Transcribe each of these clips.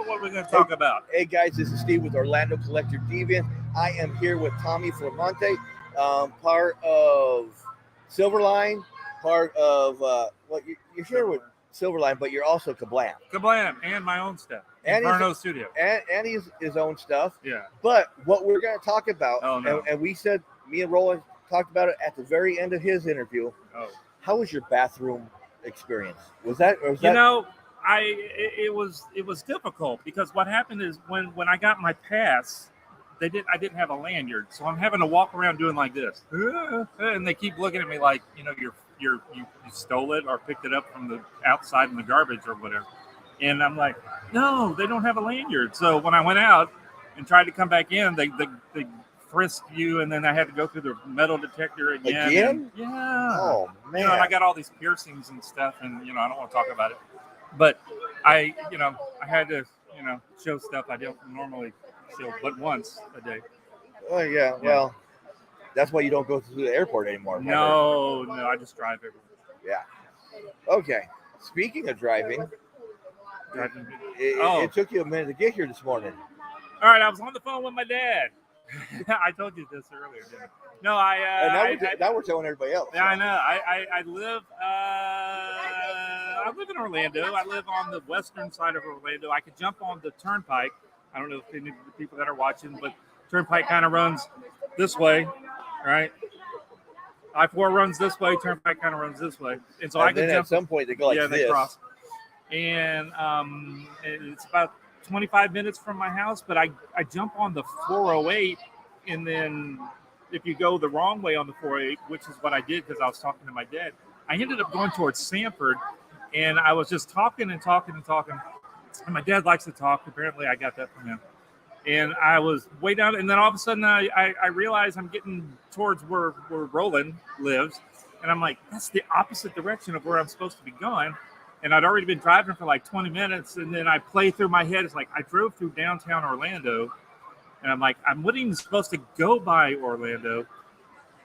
What are we going to talk about? Hey guys, this is Steve with Orlando Collector Deviant. I am here with Tommy Florimonte, part of Silverline, part of you're here with Silverline, but you're also Kablam. Kablam, and my own stuff. Inferno Studio. And his own stuff. Yeah. But what we're going to talk about, no. and we said, me and Roland talked about it at the very end of his interview. Oh. How was your bathroom experience? Was that? It was difficult because what happened is when I got my pass, I didn't have a lanyard, so I'm having to walk around doing like this, and they keep looking at me like you stole it or picked it up from the outside in the garbage or whatever, and I'm like, no, they don't have a lanyard. So when I went out and tried to come back in, they frisked you, and then I had to go through the metal detector again. Again? Yeah. Oh man. And I got all these piercings and stuff, and I don't want to talk about it. But I had to, show stuff I don't normally show, but once a day. Oh yeah, well, that's why you don't go through the airport anymore. No, I just drive everywhere. Yeah. Okay. Speaking of driving, it took you a minute to get here this morning. All right, I was on the phone with my dad. I told you this earlier, didn't I? No, now we're telling everybody else. Yeah, I know. I live in Orlando. I live on the western side of Orlando. I could jump on the turnpike. I don't know if any of the people that are watching, but turnpike kind of runs this way, right? I-4 runs this way. Turnpike kind of runs this way, and so I could jump. At some point they go like this. Yeah, they cross. And it's about 25 minutes from my house, but I jump on the 408, and then if you go the wrong way on the 408, which is what I did because I was talking to my dad, I ended up going towards Sanford, and I was just talking. And my dad likes to talk. Apparently, I got that from him. And I was way down, and then all of a sudden I realized I'm getting towards where Roland lives, and I'm like, that's the opposite direction of where I'm supposed to be going. And I'd already been driving for like 20 minutes, and then I play through my head. It's like I drove through downtown Orlando, and I'm like, I wasn't even supposed to go by Orlando.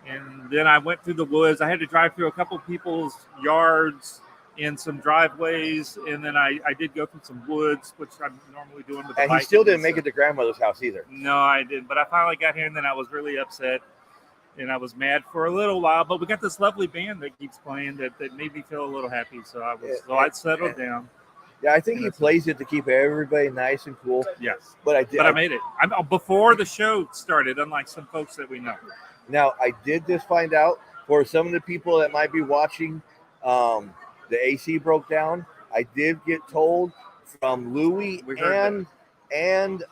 And then I went through the woods. I had to drive through a couple people's yards and some driveways, and then I did go through some woods, which I'm normally doing with the bike. And he still didn't make it to grandmother's house either. No, I didn't. But I finally got here, and then I was really upset. And I was mad for a little while, but we got this lovely band that keeps playing that made me feel a little happy. So I settled down. Yeah, I think he plays it to keep everybody nice and cool. Yes, but I made it. I'm before the show started, unlike some folks that we know. Now I did just find out for some of the people that might be watching, the AC broke down. I did get told from Louie and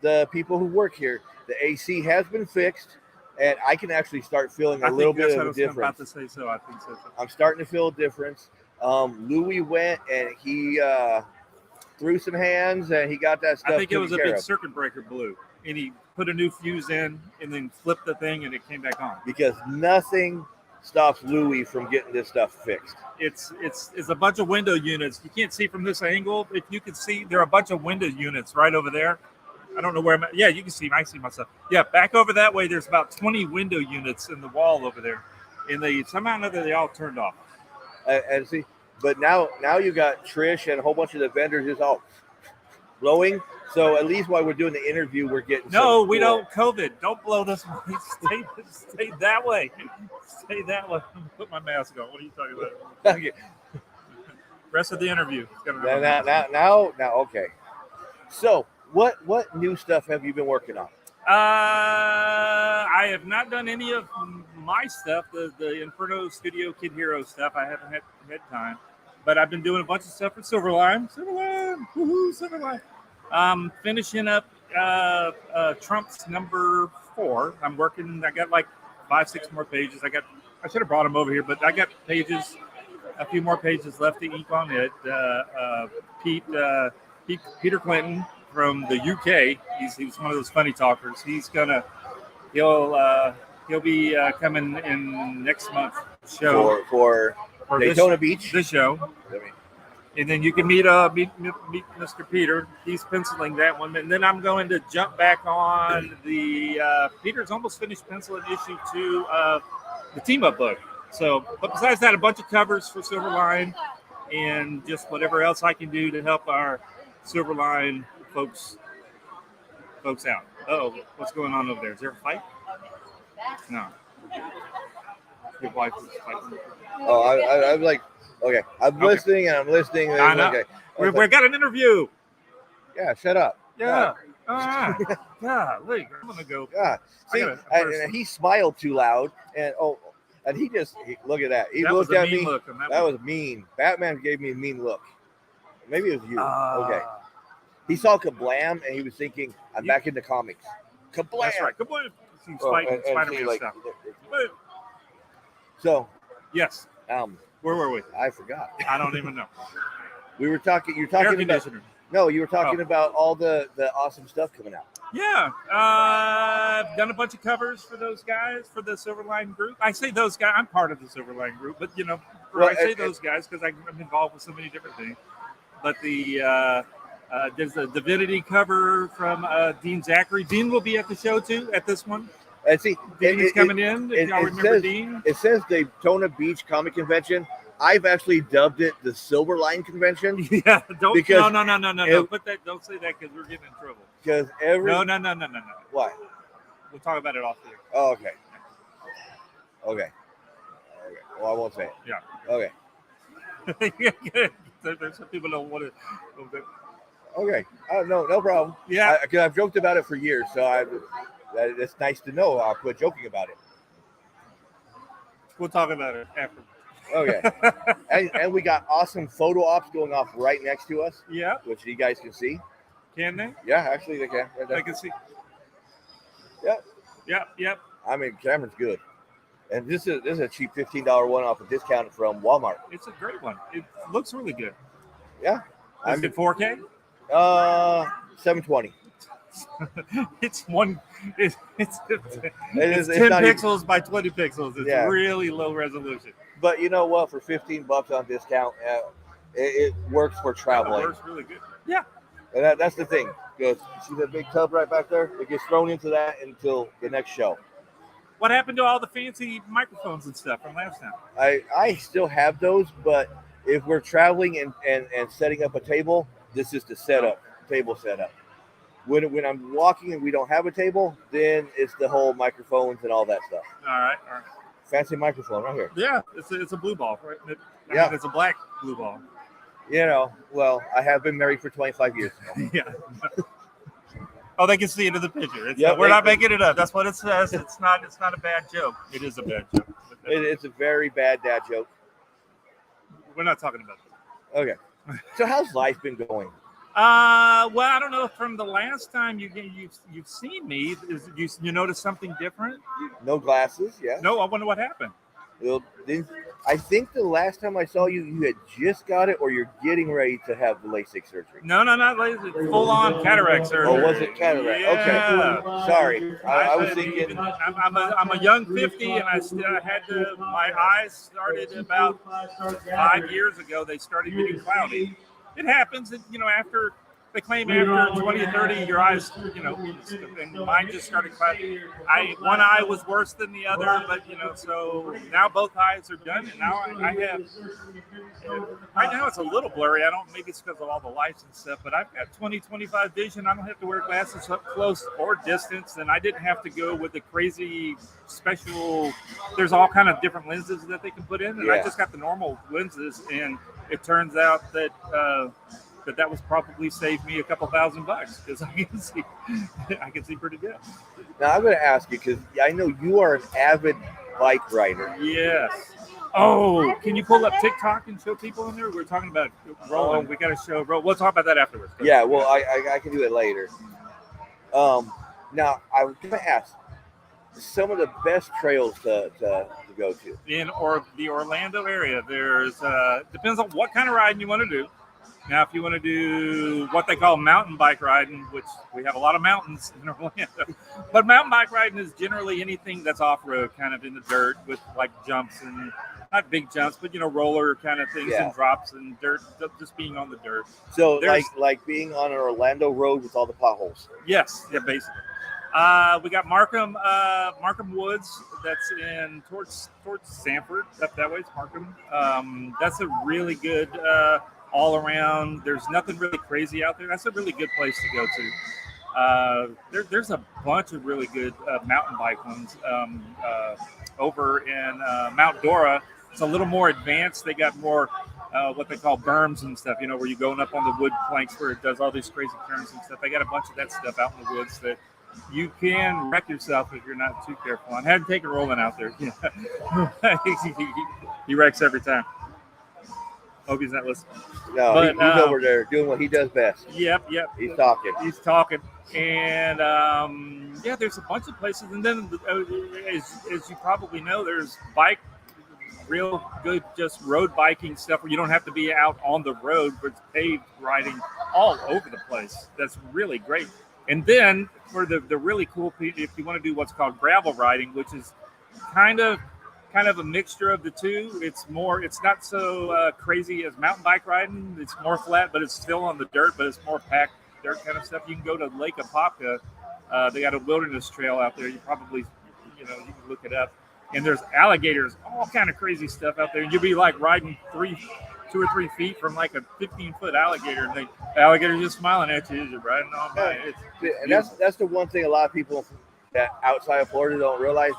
the people who work here, the AC has been fixed. And I can actually start feeling a little bit of a difference. I'm about to say so. I think so. I'm starting to feel a difference. Louis went and he threw some hands and he got that stuff. I think it was a big circuit breaker blew, and he put a new fuse in and then flipped the thing and it came back on. Because nothing stops Louis from getting this stuff fixed. It's a bunch of window units. You can't see from this angle. If you can see, there are a bunch of window units right over there. I don't know where I'm at. Yeah, you can see. I see myself. Yeah, back over that way, there's about 20 window units in the wall over there. And somehow or another, they all turned off. And see, but now you got Trish and a whole bunch of the vendors just all blowing. So at least while we're doing the interview, we're getting we don't COVID. Don't blow this way. Stay that way. Stay that way. Put my mask on. What are you talking about? Okay. Rest of the interview. Now, okay. So. What new stuff have you been working on? I have not done any of my stuff, the Inferno Studio Kid Hero stuff. I haven't had time, but I've been doing a bunch of stuff for Silverline. Woohoo, Silverline. Finishing up Trump's number 4. I'm working. I got like 5-6 more pages. I should have brought them over here, but I got a few more pages left to ink on it. Peter Clinton from the UK. He's one of those funny talkers. He'll be coming in next month's show for Daytona Beach. This show, and then you can meet Mr. Peter. He's penciling that one, and then I'm going to jump back on the Peter's almost finished penciling issue 2 of the Team Up book. So, but besides that, a bunch of covers for Silverline, and just whatever else I can do to help our Silverline folks out. Oh, what's going on over there? Is there a fight? No. Your wife is fighting. Oh, I'm like, okay, I'm Okay. listening and I'm listening. And I know. Okay. We got an interview. Yeah, shut up. Yeah. Yeah. Look, I'm gonna go. Yeah. See, and he smiled too loud, and look at that. He That looked was a at mean me. look on that That one. was mean. Batman gave me a mean look. Maybe it was you. Ah. Okay. He saw Kablam and he was thinking, I'm back into comics. Kablam. That's right. Come on. He's Oh, fighting and Spider-Man see, like, stuff. look. So, Yes. Where were we? I forgot. I don't even know. We were talking. You're Air talking about. conditioner. No, you were talking about all the awesome stuff coming out. Yeah, I've done a bunch of covers for those guys for the Silverline group. I say those guys. I'm part of the Silverline group, but Well, I say those guys because I'm involved with so many different things. But there's a Divinity cover from Dean Zachary. Dean will be at the show too at this one. And see, Dean is coming in. If y'all remember Dean. It says Daytona Beach Comic Convention. I've actually dubbed it the Silverline Convention. Yeah, no. Put that. Don't say that because we're getting in trouble. Because No. Why? We'll talk about it off here. Oh, okay. Well, I won't say it. Yeah. Okay. There's some people don't want to. Okay. No problem. Yeah. Because I've joked about it for years, so it's nice to know I'll quit joking about it. We'll talk about it after. Okay. and we got awesome photo ops going off right next to us. Yeah. Which you guys can see. Can they? Yeah, actually they can. Right there. I can see. Yep. Yep. I mean, Cameron's good. And this is a cheap $15 one off a discount from Walmart. It's a great one. It looks really good. Yeah. Is it 4K? 720. It's 10 not pixels by 20 pixels. It's really low resolution. But you know what? For $15 on discount, it works for traveling. It works really good. Yeah. And that's the thing. Because see that big tub right back there? It gets thrown into that until the next show. What happened to all the fancy microphones and stuff from last time? I still have those, but if we're traveling and setting up a table, this is the table setup. When I'm walking and we don't have a table, then it's the whole microphones and all that stuff. All right. Fancy microphone right here. Yeah, it's a blue ball, right? I mean, it's a black blue ball. Well, I have been married for 25 years. So. Yeah. Oh, they can see it in the picture. We're not making it up. That's what it says. It's not a bad joke. It is a bad joke. It's a very bad dad joke. We're not talking about that. Okay. So how's life been going? Well, I don't know. From the last time you've seen me, you notice something different? No glasses, yeah. No, I wonder what happened. Well, I think the last time I saw you, you had just got it, or you're getting ready to have the LASIK surgery. No, not LASIK. Full-on cataract surgery. Oh, was it cataract? Yeah. Okay. Sorry, I was thinking. I'm a young 50, and I had to. My eyes started about 5 years ago. They started getting cloudy. It happens, and after they claim after 20 or 30, your eyes, and mine just started clouding. One eye was worse than the other, but so now both eyes are done, and now I have. Right now it's a little blurry. Maybe it's because of all the lights and stuff, but I've got 20/25 vision. I don't have to wear glasses up close or distance, and I didn't have to go with the crazy special. There's all kind of different lenses that they can put in, and I just got the normal lenses, and it turns out that that was probably saved me a couple $1,000 because I can see pretty good. Now I'm going to ask you because I know you are an avid bike rider. Yes. Oh, can you pull up TikTok and show people in there? We're talking about rolling. We got to show roll. We'll talk about that afterwards. Yeah, well, I can do it later. Now I was going to ask some of the best trails to go to in the Orlando area. There's depends on what kind of riding you want to do. Now, if you want to do what they call mountain bike riding, which we have a lot of mountains in Orlando, but mountain bike riding is generally anything that's off-road, kind of in the dirt with like jumps and not big jumps, but roller kind of things and drops and dirt, just being on the dirt. So like being on an Orlando road with all the potholes. Yes, yeah, basically. We got Markham Woods. That's in towards Sanford. Up that way, it's Markham. That's a really good. all around. There's nothing really crazy out there. That's a really good place to go to. There's a bunch of really good mountain bike ones over in Mount Dora. It's a little more advanced. They got more what they call berms and stuff, where you're going up on the wood planks where it does all these crazy turns and stuff. They got a bunch of that stuff out in the woods that you can wreck yourself if you're not too careful. I had to take a Roland out there. He wrecks every time. Hope he's not listening. No, but, he's over there doing what he does best. Yep. He's talking. And there's a bunch of places. And then, as you probably know, there's real good just road biking stuff where you don't have to be out on the road, but it's paved riding all over the place. That's really great. And then for the really cool people, if you want to do what's called gravel riding, which is kind of a mixture of the two. It's not so crazy as mountain bike riding. It's more flat, but it's still on the dirt, but it's more packed dirt kind of stuff. You can go to Lake Apopka. They got a wilderness trail out there. You probably, you can look it up. And there's alligators, all kind of crazy stuff out there. And you'll be like riding 2 or 3 feet from like a 15-foot alligator, and the alligator's just smiling at you as you're riding on by. And that's the one thing a lot of people that outside of Florida don't realize.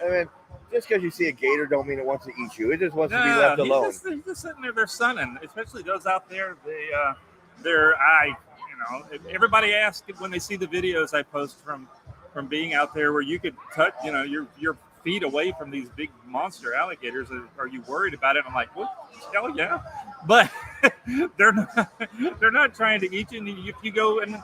I mean, just because you see a gator don't mean it wants to eat you. It just wants to be left alone. He's just sitting there. They're sunning, especially those out there. Everybody asks when they see the videos I post from being out there where you could touch, your feet away from these big monster alligators. Are you worried about it? I'm like, well, hell yeah. But they're not trying to eat you. And if you go and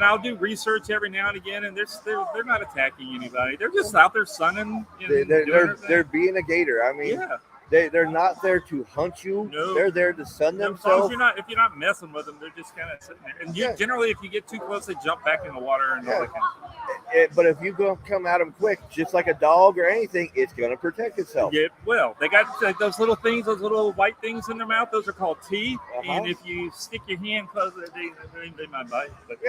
I'll do research every now and again, and they're not attacking anybody. They're just out there sunning. They're being a gator. I mean, they're not there to hunt you. No. They're there to sun themselves. If you're not messing with them, they're just kind of sitting there. And generally, if you get too close, they jump back in the water and all that kind of stuff. But if you come at them quick, just like a dog or anything, it's going to protect itself. Yeah, well, they got those little things, those little white things in their mouth. Those are called teeth. And if you stick your hand close, they might bite. But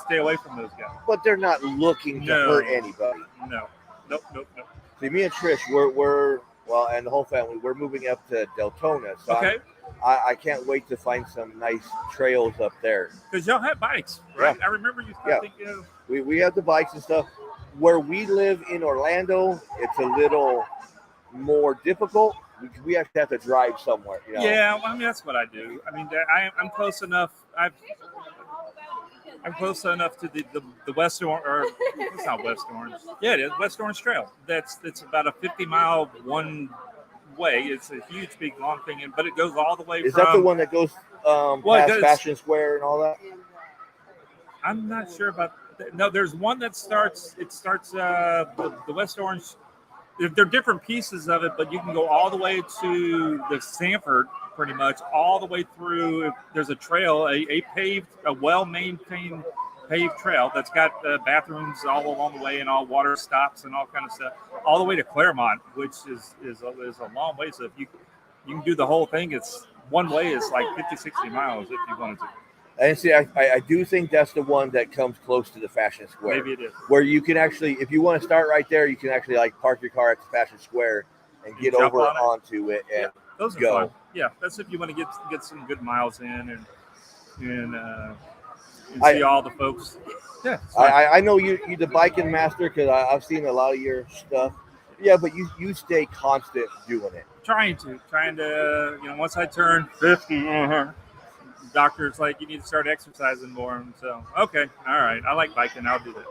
stay away from those guys. But they're not looking to hurt anybody. No. Nope. See, me and Trish, we're and the whole family, we're moving up to Deltona. So okay. I can't wait to find some nice trails up there. Because y'all have bikes, right? Yeah. I remember you thinking. We have the bikes and stuff. Where we live in Orlando, it's a little more difficult. We actually have to drive somewhere. Yeah, well, I mean, that's what I do. I mean, I'm close enough. I'm close enough to the West Orange, or it's not West Orange. Yeah, it is West Orange Trail. It's about a 50-mile one way. It's a huge, big, long thing, but it goes all the way. Is that the one that goes past Fashion Square and all that? I'm not sure about. No, there's one that starts. It starts the West Orange. They're different pieces of it, but you can go all the way to the Sanford, pretty much all the way through. There's a trail, a well-maintained paved trail that's got bathrooms all along the way and all water stops and all kind of stuff, all the way to Claremont, which is a long way. So if you can do the whole thing, it's one way is like 50, 60 miles if you wanted to. And see, I do think that's the one that comes close to the Fashion Square. Maybe it is. Where you can actually, if you want to start right there, you can actually park your car at the Fashion Square and get over onto it and those are go. Fun. Yeah, that's if you want to get some good miles in and see all the folks. Yeah, I know you the biking master because I've seen a lot of your stuff. Yeah, but you stay constant doing it. Trying to once I turn 50. Doctor's like, you need to start exercising more. And so, okay, all right. I like biking. I'll do that.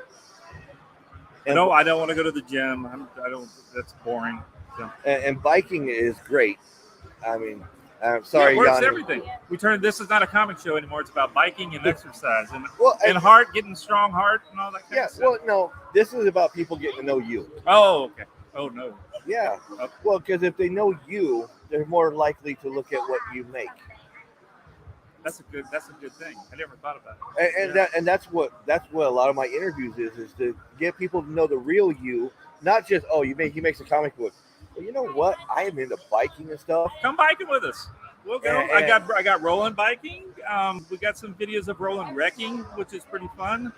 I don't want to go to the gym. I don't. That's boring. So. And biking is great. I mean, I'm sorry, it works Yanni. everything. This is not a comic show anymore. It's about biking and exercise and heart, getting strong heart and all that kind of stuff. Well, no, this is about people getting to know you. Oh, okay. Oh, no. Yeah. Okay. Well, because if they know you, they're more likely to look at what you make. That's a good thing. I never thought about it. And that's what a lot of my interviews is to get people to know the real you, not just he makes a comic book. Well, you know what? I am into biking and stuff. Come biking with us. We'll go. I got Roland biking. We got some videos of Roland wrecking, which is pretty fun.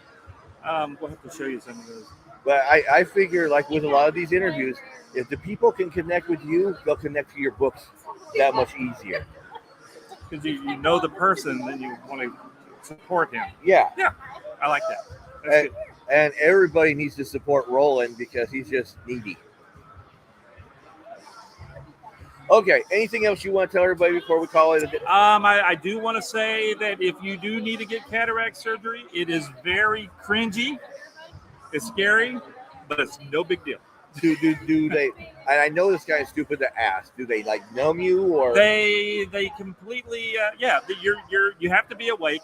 We'll have to show you some of those. But I figure, like with a lot of these interviews, if the people can connect with you, they'll connect to your books that much easier. because you know the person, then you want to support him. Yeah. Yeah, I like that. That's And, good. and everybody needs to support Roland because he's just needy. Okay. Anything else you want to tell everybody before we call it a day? I do want to say that if you do need to get cataract surgery, it is very cringy. It's scary, but it's no big deal. Do they? And I know this guy is stupid to ask. Do they like numb you or? They completely you have to be awake.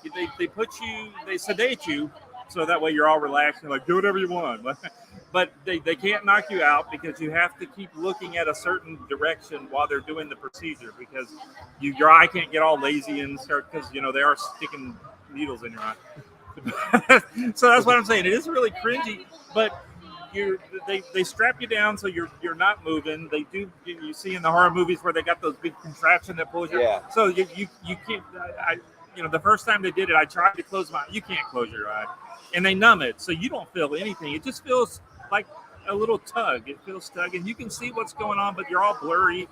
They sedate you, so that way you're all relaxed and like do whatever you want. But they can't knock you out because you have to keep looking at a certain direction while they're doing the procedure because your eye can't get all lazy and start because they are sticking needles in your eye. So that's what I'm saying. It is really cringy, but they strap you down so you're not moving. They do you see in the horror movies where they got those big contraption that pulls you. Yeah. So you can't. The first time they did it, I tried to close my eye. You can't close your eye, and they numb it so you don't feel anything. It just feels like a little tug. It feels tug, and you can see what's going on, but you're all blurry.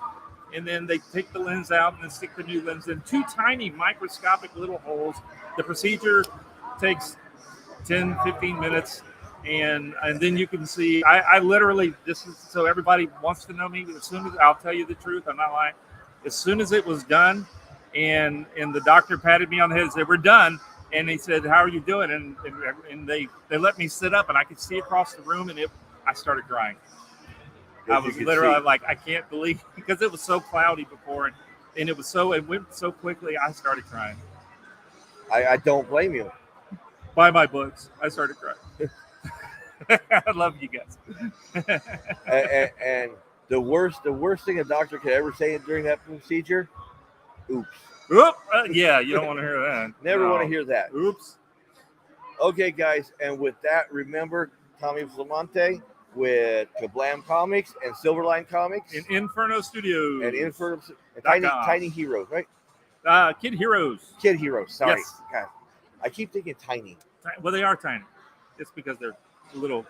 And then they take the lens out and then stick the new lens in 2 tiny microscopic little holes. The procedure takes 10, 15 minutes. And then you can see, I literally, this is so everybody wants to know me. As soon as I'll tell you the truth, I'm not lying. As soon as it was done, and the doctor patted me on the head and said, "We're done." And he said, "How are you doing?" And they let me sit up, and I could see across the room, and I started crying. I was literally like, I can't believe, because it was so cloudy before, and it went so quickly. I started crying. I don't blame you. Buy my books. I started crying. I love you guys. and the worst thing a doctor could ever say during that procedure, oops. Oop, yeah, you don't want to hear that. Never want to hear that. Oops. Okay, guys, and with that, remember Tommy Florimonte with Kablam Comics and Silverline Comics in Inferno Studios and Tiny Heroes, right? Kid Heroes. Kid Heroes. Sorry, yes. God, I keep thinking tiny. Well, they are tiny. It's because they're little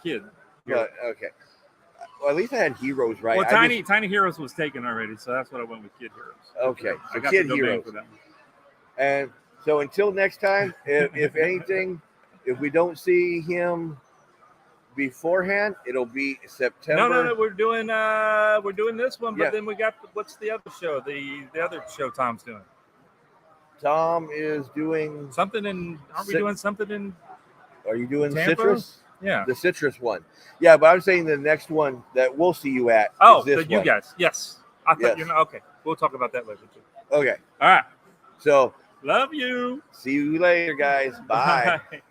kid. But okay. Well, at least I had Heroes right. Well, Tiny Heroes was taken already, so that's what I went with Kid Heroes. Okay, so Kid Heroes. For that. And so until next time, if anything, if we don't see him beforehand, it'll be September. No, we're doing this one, but then we got what's the other show? The other show Tom's doing. Tom is doing something in. Aren't we doing something in? Are you doing Tampa? Citrus? Yeah, the Citrus one. Yeah, but I'm saying the next one that we'll see you at. Oh, is this you one. guys. Yes, I thought okay. We'll talk about that later too. Okay. All right. So love you. See you later, guys. Bye. Bye.